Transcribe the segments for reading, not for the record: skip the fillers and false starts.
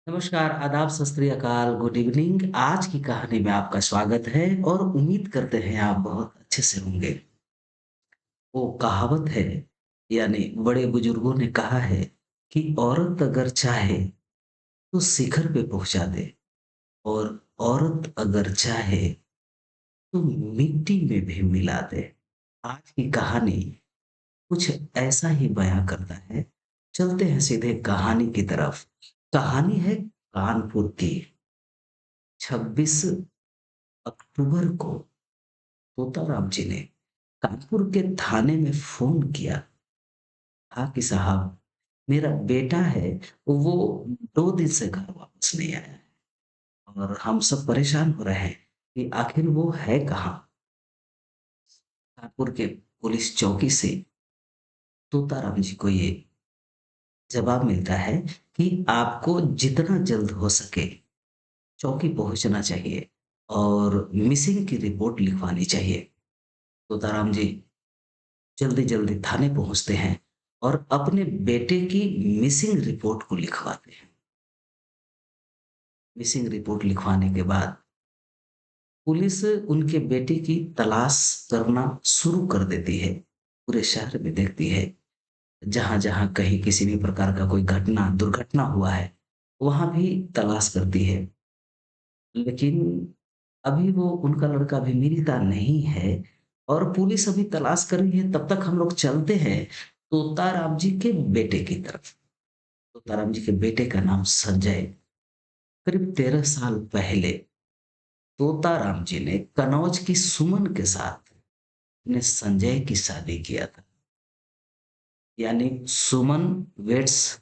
नमस्कार, आदाब, सत श्री अकाल, गुड इवनिंग। आज की कहानी में आपका स्वागत है और उम्मीद करते हैं आप बहुत अच्छे से होंगे। वो कहावत है यानी बड़े बुजुर्गों ने कहा है कि औरत अगर चाहे तो शिखर पे पहुँचा दे और औरत अगर चाहे तो मिट्टी में भी मिला दे। आज की कहानी कुछ ऐसा ही बयां करता है। चलते हैं सीधे कहानी की तरफ। कहानी है कानपुर की। 26 अक्टूबर को तोताराम जी ने कानपुर के थाने में फ़ोन किया। था कि साहब, मेरा बेटा है, वो 2 दिन से घर वापस नहीं आया है और हम सब परेशान हो रहे हैं कि आखिर वो है कहाँ? कानपुर के पुलिस चौकी से तोताराम जी को ये जवाब मिलता है कि आपको जितना जल्द हो सके चौकी पहुँचना चाहिए और मिसिंग की रिपोर्ट लिखवानी चाहिए। तोताराम जी जल्दी-जल्दी थाने पहुँचते हैं और अपने बेटे की मिसिंग रिपोर्ट को लिखवाते हैं। मिसिंग रिपोर्ट लिखवाने के बाद पुलिस उनके बेटे की तलाश करना शुरू कर देती है। पूरे शहर में देखती है, जहाँ-जहाँ कहीं किसी भी प्रकार का कोई दुर्घटना हुआ है, वहाँ भी तलाश करती है। लेकिन अभी वो उनका लड़का अभी मिलता नहीं है और पुलिस अभी तलाश कर रही है। तब तक हम लोग चलते हैं तोताराम जी के बेटे की तरफ। तोताराम जी के बेटे का नाम संजय। करीब 13 साल पहले तोताराम जी ने कन्नौज की सुमन के साथ अपने संजय की शादी किया था। यानी सुमन वेड्स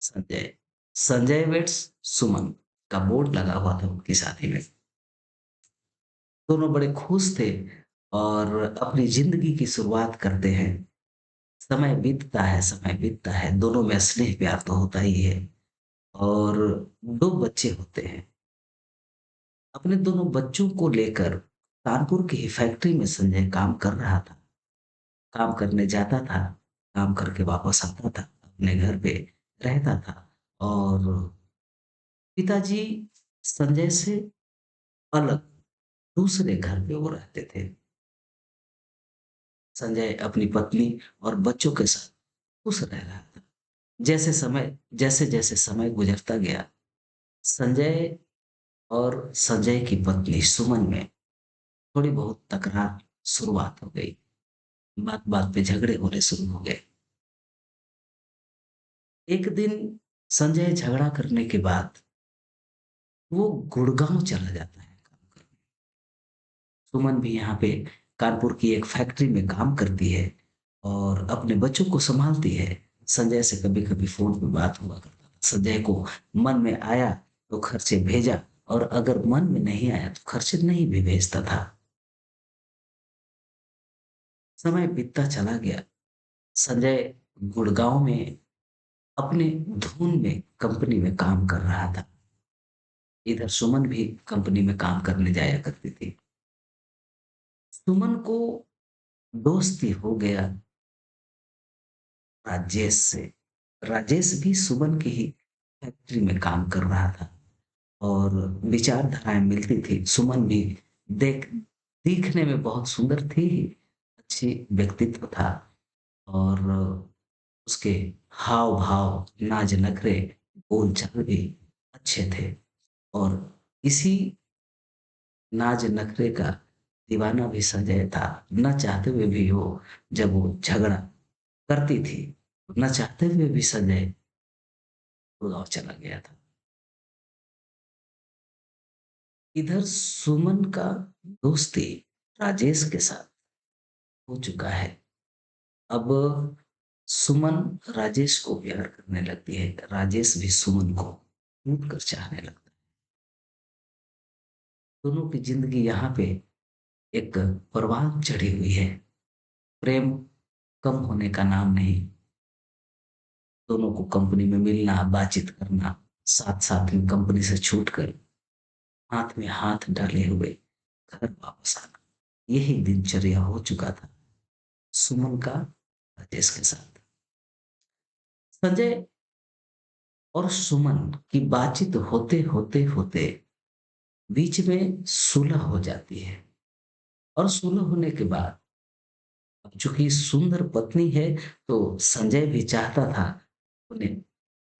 संजय, संजय वेड्स सुमन का बोर्ड लगा हुआ था उनकी शादी में। दोनों बड़े खुश थे और अपनी ज़िंदगी की शुरुआत करते हैं। समय बीतता है, दोनों में स्नेह प्यार तो होता ही है और 2 बच्चे होते हैं। अपने दोनों बच्चों को लेकर कानपुर की ही फैक्ट्री में संजय काम कर रहा था। काम करने जाता था, काम करके वापस आता था, अपने घर पे रहता था और पिताजी संजय से अलग दूसरे घर पे वो रहते थे। संजय अपनी पत्नी और बच्चों के साथ खुश रह रहा था। जैसे-जैसे समय गुज़रता गया, संजय और संजय की पत्नी सुमन में थोड़ी बहुत तकरार शुरुआत हो गई। बात-बात पे झगड़े होने शुरू हो गए। एक दिन संजय झगड़ा करने के बाद वो गुड़गाँव चला जाता है काम करने। सुमन भी यहाँ पे कानपुर की एक फैक्ट्री में काम करती है और अपने बच्चों को सँभालती है। संजय से कभी-कभी फ़ोन पे बात हुआ करता था। संजय को मन में आया तो खर्चे भेजा और अगर मन में नहीं आया तो खर्चे नहीं भी भेजता था। समय बीतता चला गया। संजय गुड़गाँव में अपने धुन में कंपनी में काम कर रहा था। इधर सुमन भी कंपनी में काम करने जाया करती थी। सुमन को दोस्ती हो गया राजेश से। राजेश भी सुमन की ही फैक्ट्री में काम कर रहा था और विचारधाराएँ मिलती थी। सुमन भी देख दिखने में बहुत सुंदर थी ही, अच्छी व्यक्तित्व था और उसके हाव-भाव, नाज-नखरे, बोल-चाल भी अच्छे थे और इसी नाज-नखरे का दीवाना भी संजय था। ना चाहते हुए भी जब वो झगड़ा करती थी, ना चाहते हुए भी संजय गुड़गाँव चला गया था। इधर सुमन का दोस्ती राजेश के साथ हो चुका है। अब सुमन राजेश को प्यार करने लगती है, राजेश भी सुमन को कूट कर चाहने लगता है। दोनों की ज़िंदगी यहाँ पे एक परवान चढ़ी हुई है। प्रेम कम होने का नाम नहीं। दोनों को कंपनी में मिलना, बातचीत करना, साथ-साथ में कंपनी से छूटकर हाथ में हाथ डाले हुए घर वापस आना। यही दिनचर्या हो चुका था सुमन का राजेश के साथ। संजय और सुमन की बातचीत होते बीच में सुलह हो जाती है और सुलह होने के बाद अब चूँकि सुंदर पत्नी है, तो संजय भी चाहता था अपने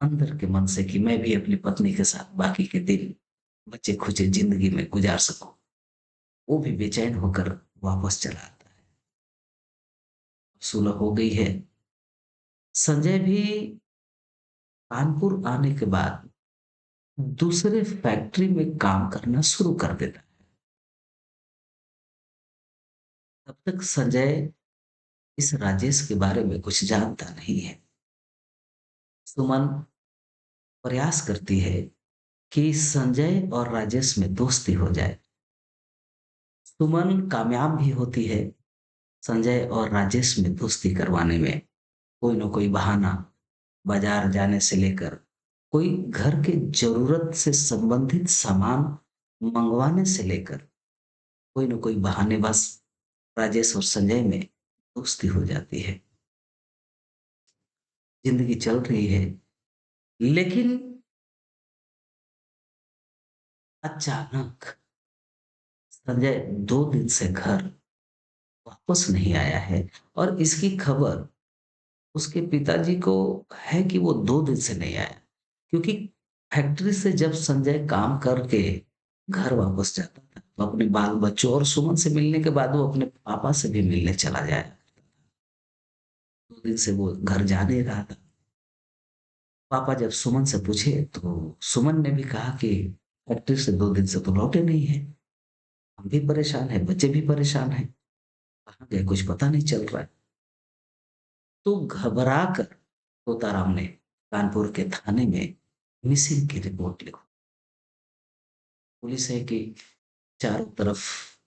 अंदर के मन से कि मैं भी अपनी पत्नी के साथ बाकी के दिन बचे-खुचे ज़िंदगी में गुज़ार सकूँ। वो भी बेचैन होकर वापस चला आता है। सुलह हो गई है। संजय भी कानपुर आने के बाद दूसरे फैक्ट्री में काम करना शुरू कर देता है। तब तक संजय इस राजेश के बारे में कुछ जानता नहीं है। सुमन प्रयास करती है कि संजय और राजेश में दोस्ती हो जाए। सुमन कामयाब भी होती है संजय और राजेश में दोस्ती करवाने में। कोई न कोई बहाना, बाज़ार जाने से लेकर, कोई घर के ज़रूरत से संबंधित सामान मँगवाने से लेकर, कोई न कोई बहाने बस राजेश और संजय में दोस्ती हो जाती है। ज़िंदगी चल रही है, लेकिन अचानक संजय 2 दिन से घर वापस नहीं आया है और इसकी खबर उसके पिताजी को है कि वो 2 दिन से नहीं आया। क्योंकि फैक्ट्री से जब संजय काम करके घर वापस जाता था, तो अपने बाल-बच्चों और सुमन से मिलने के बाद वो अपने पापा से भी मिलने चला जाया। 2 दिन से वो घर जा नहीं रहा था। पापा जब सुमन से पूछे तो सुमन ने भी कहा कि फैक्ट्री से 2 दिन से तो लौटे नहीं हैं। हम भी परेशान हैं, बच्चे भी परेशान हैं। कहाँ गए कुछ पता नहीं चल रहा है। तो घबरा कर तोताराम ने कानपुर के थाने में मिसिंग की रिपोर्ट लिखवाई। पुलिस है कि चारों तरफ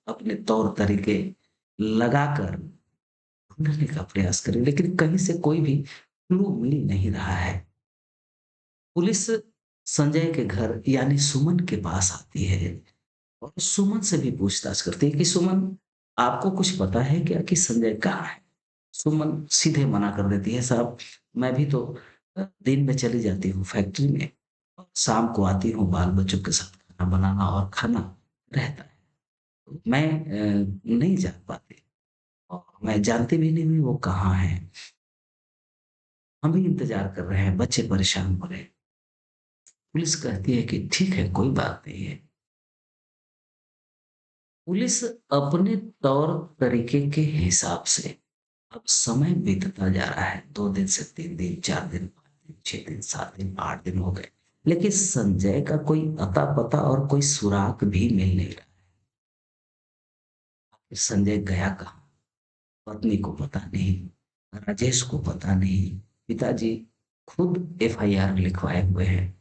अपने तौर तरीके लगाकर ढूँढने का प्रयास करे, लेकिन कहीं से कोई भी क्लू मिल नहीं रहा है। पुलिस संजय के घर यानी सुमन के पास आती है और सुमन से भी पूछताछ करती है कि सुमन आपको कुछ पता है क्या कि संजय कहाँ है? सुमन सीधे मना कर देती है, साहब मैं भी तो दिन में चली जाती हूँ फैक्ट्री में और शाम को आती हूँ बाल-बच्चों के साथ खाना बनाना और खाना रहता है। तो मैं नहीं जा पाती और मैं जानती भी नहीं हूँ वो कहाँ है। हम भी इंतज़ार कर रहे हैं, बच्चे परेशान हो रहे हैं। पुलिस कहती है कि ठीक है, कोई बात नहीं है। पुलिस अपने तौर तरीके के हिसाब से अब समय बीतता जा रहा है। 2 दिन से 3 दिन, 4 दिन, 5 दिन, 6 दिन, 7 दिन, 8 दिन हो गए। लेकिन संजय का कोई अता-पता और कोई सुराग भी मिल नहीं रहा। है। संजय गया कहाँ? पत्नी को पता नहीं, राजेश को पता नहीं, पिताजी खुद एफआईआर लिखवाए हुए हैं।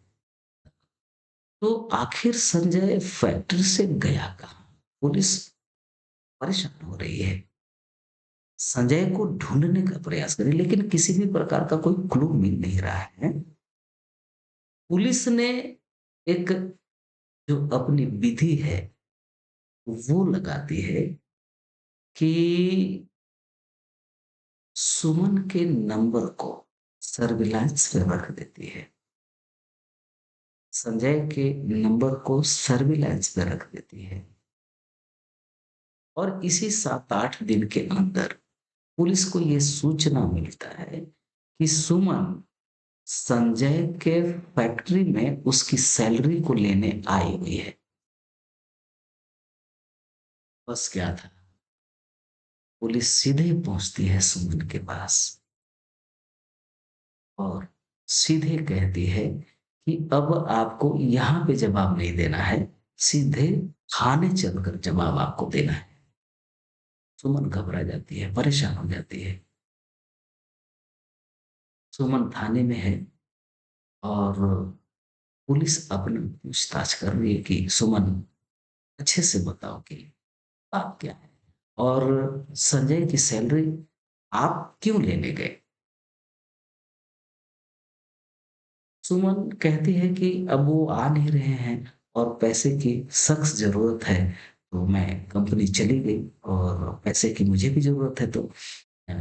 तो आखिर संजय फैक्ट्री से गया कहाँ? पुलिस परेशान हो रही है। संजय को ढूँढने का प्रयास करें, लेकिन किसी भी प्रकार का कोई क्लू मिल नहीं रहा है। पुलिस ने एक जो अपनी विधि है, वो लगाती है कि सुमन के नंबर को सर्विलांस पे रख देती है। संजय के नंबर को सर्विलांस पे रख देती है और इसी 7-8 दिन के अंदर पुलिस को ये सूचना मिलता है कि सुमन संजय के फैक्ट्री में उसकी सैलरी को लेने आई हुई है। बस क्या था, पुलिस सीधे पहुंचती है सुमन के पास और सीधे कहती है कि अब आपको यहाँ पे जवाब नहीं देना है, सीधे थाने चलकर जवाब आपको देना है। सुमन घबरा जाती है, परेशान हो जाती है। सुमन थाने में है और पुलिस अपनी पूछताछ कर रही है कि सुमन अच्छे से बताओ कि बात क्या है? और संजय की सैलरी आप क्यों लेने गए? सुमन कहती है कि अब वो आ नहीं रहे हैं और पैसे की सख्त ज़रूरत है, तो मैं कंपनी चली गई और पैसे की मुझे भी ज़रूरत है तो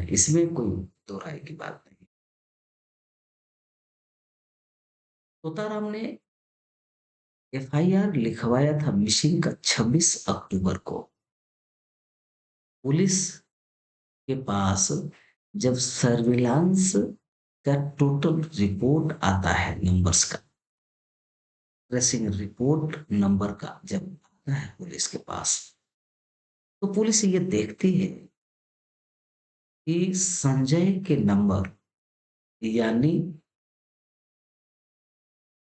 इसमें कोई दो राय की बात नहीं। तोताराम ने एफआईआर लिखवाया था मिसिंग का 26 अक्टूबर को। पुलिस के पास जब सर्विलांस का टोटल रिपोर्ट आता है नंबर्स का, ट्रेसिंग रिपोर्ट नंबर का जब आता है पुलिस के पास, तो पुलिस ये देखती है कि संजय के नंबर यानी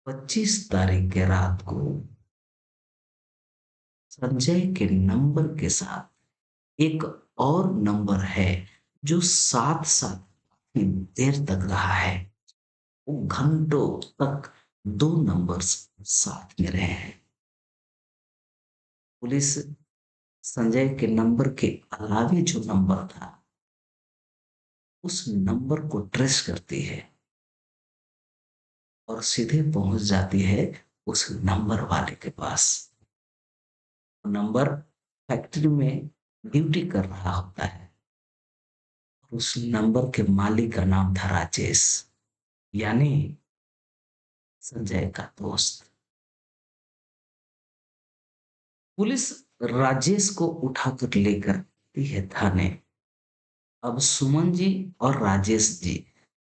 25 तारीख के रात को संजय के नंबर के साथ एक और नंबर है जो साथ साथ काफी देर तक रहा है। वो घंटों तक दो नंबर्स साथ में रहे हैं। पुलिस संजय के नंबर के अलावे जो नंबर था उस नंबर को ट्रेस करती है और सीधे पहुंच जाती है उस नंबर वाले के पास। नंबर फैक्ट्री में ड्यूटी कर रहा होता है। उस नंबर के मालिक का नाम था राजेश, यानी संजय का दोस्त। पुलिस राजेश को उठाकर लेकर आती है थाने। अब सुमन जी और राजेश जी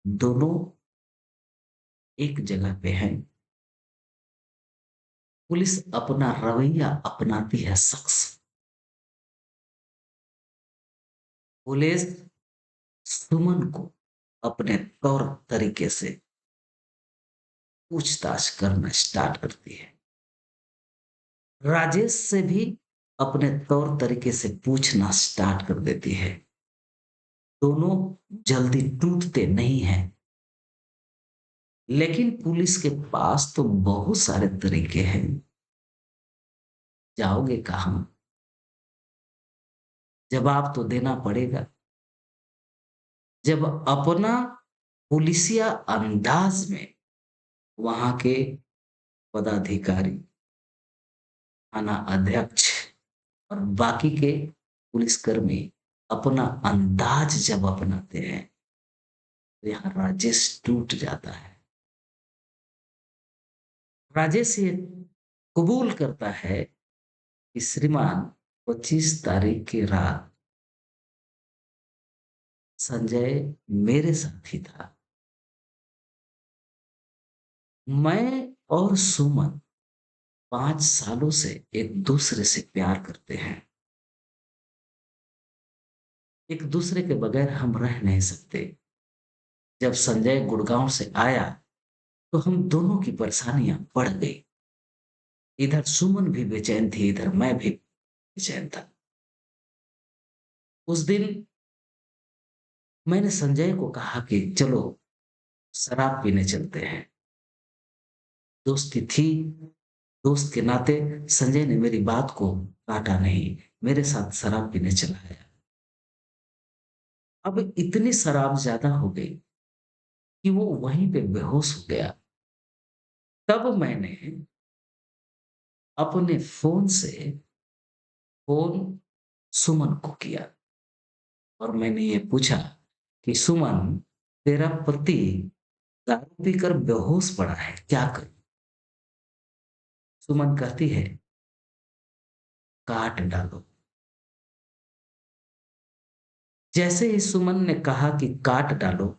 दोनों एक जगह पे हैं। पुलिस अपना रवैया अपनाती है सख्त। पुलिस सुमन को अपने तौर तरीके से पूछताछ करना स्टार्ट करती है। राजेश से भी अपने तौर तरीके से पूछना स्टार्ट कर देती है। दोनों जल्दी टूटते नहीं हैं, लेकिन पुलिस के पास तो बहुत सारे तरीके हैं। जाओगे कहां? जवाब तो देना पड़ेगा। जब अपना पुलिसिया अंदाज में वहां के पदाधिकारी, थाना अध्यक्ष और बाकी के पुलिसकर्मी अपना अंदाज जब अपनाते हैं तो यहाँ राजेश टूट जाता है। राजेश ये कबूल करता है कि श्रीमान 25 तारीख की रात संजय मेरे साथ ही था। मैं और सुमन 5 सालों से एक दूसरे से प्यार करते हैं। एक दूसरे के बगैर हम रह नहीं सकते। जब संजय गुड़गांव से आया तो हम दोनों की परेशानियां बढ़ गई। इधर सुमन भी बेचैन थी, इधर मैं भी बेचैन था। उस दिन मैंने संजय को कहा कि चलो शराब पीने चलते हैं। दोस्ती थी, दोस्त के नाते संजय ने मेरी बात को काटा नहीं, मेरे साथ शराब पीने चला गया। अब इतनी शराब ज्यादा हो गई कि वो वहीं पे बेहोश हो गया। तब मैंने अपने फोन से फोन सुमन को किया और मैंने ये पूछा कि सुमन, तेरा पति दारू पीकर बेहोश पड़ा है, क्या करूं? सुमन कहती है, काट डालो। जैसे ही सुमन ने कहा कि काट डालो,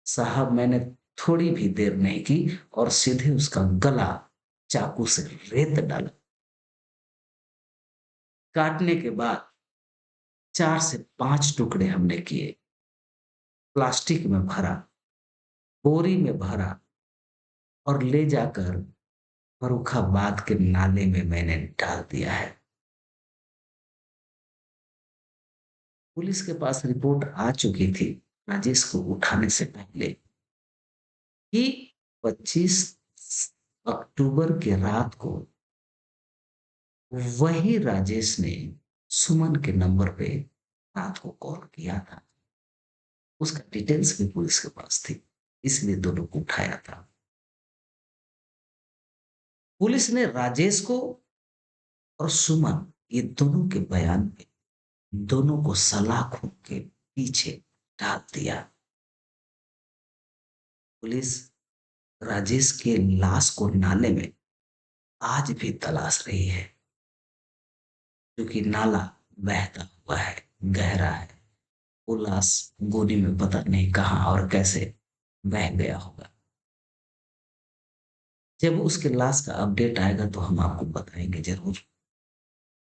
साहब मैंने थोड़ी भी देर नहीं की और सीधे उसका गला चाकू से रेत डाला। काटने के बाद 4 से 5 टुकड़े हमने किए, प्लास्टिक में भरा, बोरी में भरा और ले जाकर फर्रुखाबाद के नाले में मैंने डाल दिया है। पुलिस के पास रिपोर्ट आ चुकी थी राजेश को उठाने से पहले कि 25 अक्टूबर के रात को वही राजेश ने सुमन के नंबर पे रात को कॉल किया था। उसका डिटेल्स भी पुलिस के पास थी, इसलिए दोनों को उठाया था। पुलिस ने राजेश को और सुमन, ये दोनों के बयान पे दोनों को सलाखों के पीछे डाल दिया। पुलिस राजेश के लाश को नाले में आज भी तलाश रही है, क्योंकि नाला बहता हुआ है, गहरा है। वो लाश गोदी में पता नहीं कहाँ और कैसे बह गया होगा। जब उसके लाश का अपडेट आएगा तो हम आपको बताएंगे जरूर।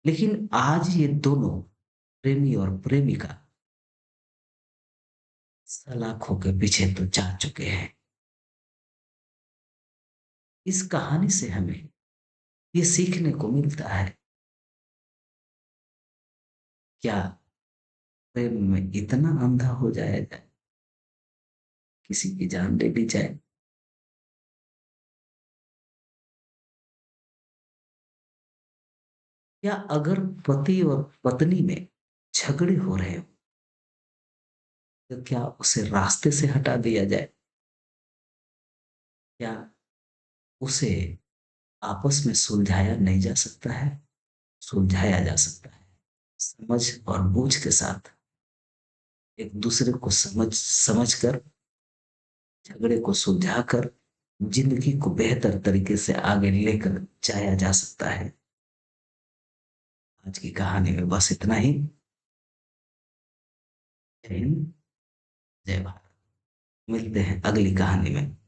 लेकिन आज ये दोनों प्रेमी और प्रेमिका सलाखों के पीछे तो जा चुके हैं। इस कहानी से हमें ये सीखने को मिलता है, क्या प्रेम में इतना अंधा हो जाया जाए, किसी की जान ले ली जाए। या अगर पति और पत्नी में झगड़े हो रहे हो, तो क्या उसे रास्ते से हटा दिया जाए, क्या उसे आपस में सुलझाया नहीं जा सकता है? सुलझाया जा सकता है, समझ और बूझ के साथ, एक दूसरे को समझ समझ कर, झगड़े को सुलझा कर जिंदगी को बेहतर तरीके से आगे लेकर जाया जा सकता है। आज की कहानी में बस इतना ही। जय हिंद, जय भारत। मिलते हैं अगली कहानी में।